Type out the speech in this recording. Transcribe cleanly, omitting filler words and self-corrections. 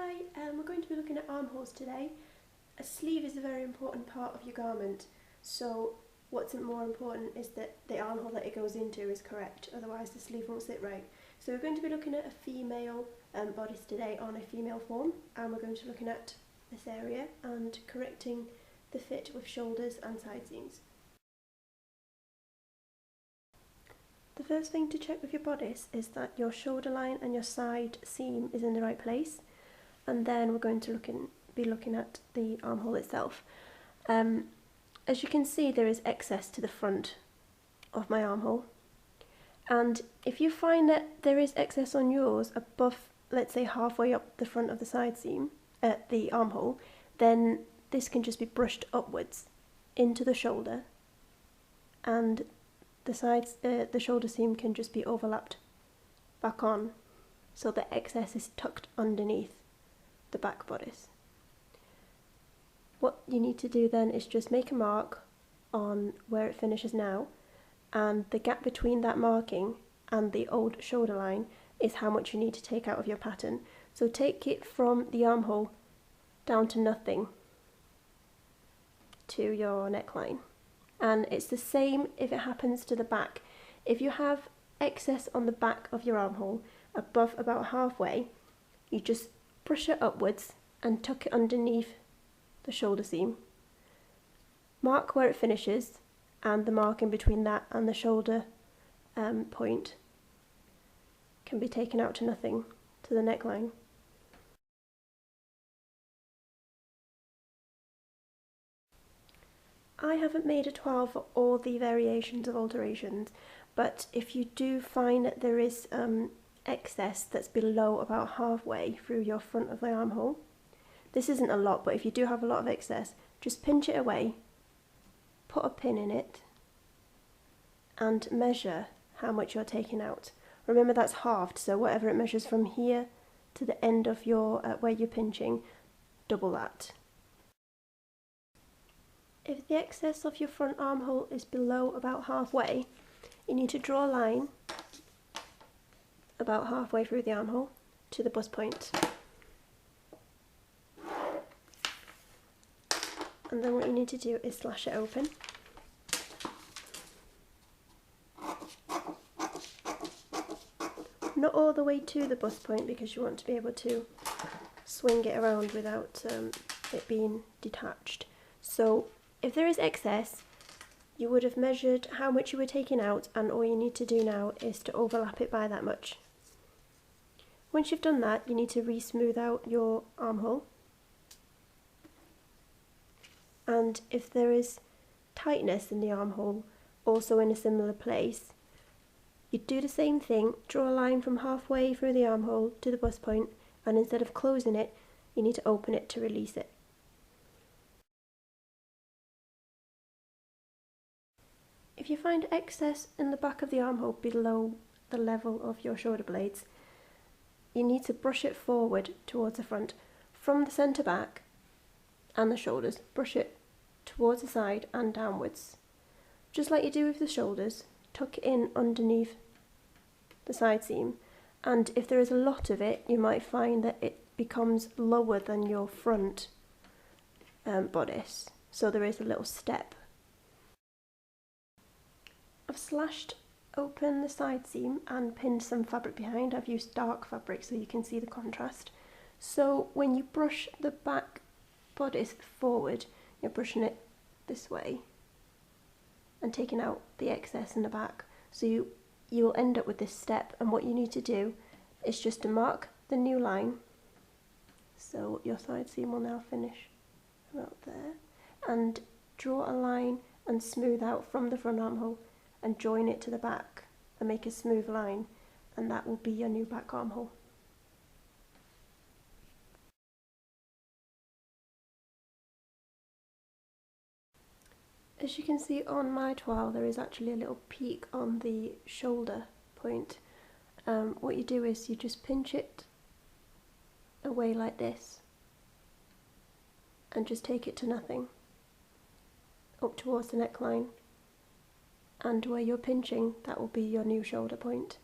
Hi, we're going to be looking at armholes today. A sleeve is a very important part of your garment, so what's more important is that the armhole that it goes into is correct, otherwise the sleeve won't sit right. So we're going to be looking at a female bodice today on a female form, and we're going to be looking at this area and correcting the fit with shoulders and side seams. The first thing to check with your bodice is that your shoulder line and your side seam is in the right place, and then we're going to be looking at the armhole itself. As you can see, there is excess to the front of my armhole, and if you find that there is excess on yours above, let's say halfway up the front of the side seam, the armhole, then this can just be brushed upwards into the shoulder, and the shoulder seam can just be overlapped back on, so the excess is tucked underneath the back bodice. What you need to do then is just make a mark on where it finishes now, and the gap between that marking and the old shoulder line is how much you need to take out of your pattern. So take it from the armhole down to nothing to your neckline. And it's the same if it happens to the back. If you have excess on the back of your armhole above about halfway, you just brush it upwards and tuck it underneath the shoulder seam. Mark where it finishes, and the marking between that and the shoulder point can be taken out to nothing to the neckline. I haven't made a toile for all the variations of alterations, but if you do find that there is excess that's below about halfway through your front of the armhole, this isn't a lot, but if you do have a lot of excess, just pinch it away, put a pin in it, and measure how much you're taking out. Remember, that's halved, so whatever it measures from here to the end of your where you're pinching, double that. If the excess of your front armhole is below about halfway, you need to draw a line about halfway through the armhole to the bust point. And then what you need to do is slash it open. Not all the way to the bust point, because you want to be able to swing it around without it being detached. So if there is excess, you would have measured how much you were taking out, and all you need to do now is to overlap it by that much. Once you've done that, you need to re-smooth out your armhole. And if there is tightness in the armhole, also in a similar place, you do the same thing, draw a line from halfway through the armhole to the bust point, and instead of closing it, you need to open it to release it. If you find excess in the back of the armhole below the level of your shoulder blades, you need to brush it forward towards the front. From the centre back and the shoulders, brush it towards the side and downwards. Just like you do with the shoulders, tuck it in underneath the side seam, and if there is a lot of it, you might find that it becomes lower than your front bodice, so there is a little step. I've slashed open the side seam and pinned some fabric behind. I've used dark fabric so you can see the contrast. So when you brush the back bodice forward, you're brushing it this way and taking out the excess in the back. So you will end up with this step, and what you need to do is just to mark the new line. So your side seam will now finish about there, and draw a line and smooth out from the front armhole and join it to the back and make a smooth line, and that will be your new back armhole. As you can see on my toile, there is actually a little peak on the shoulder point. What you do is you just pinch it away like this and just take it to nothing up towards the neckline, and where you're pinching, that will be your new shoulder point.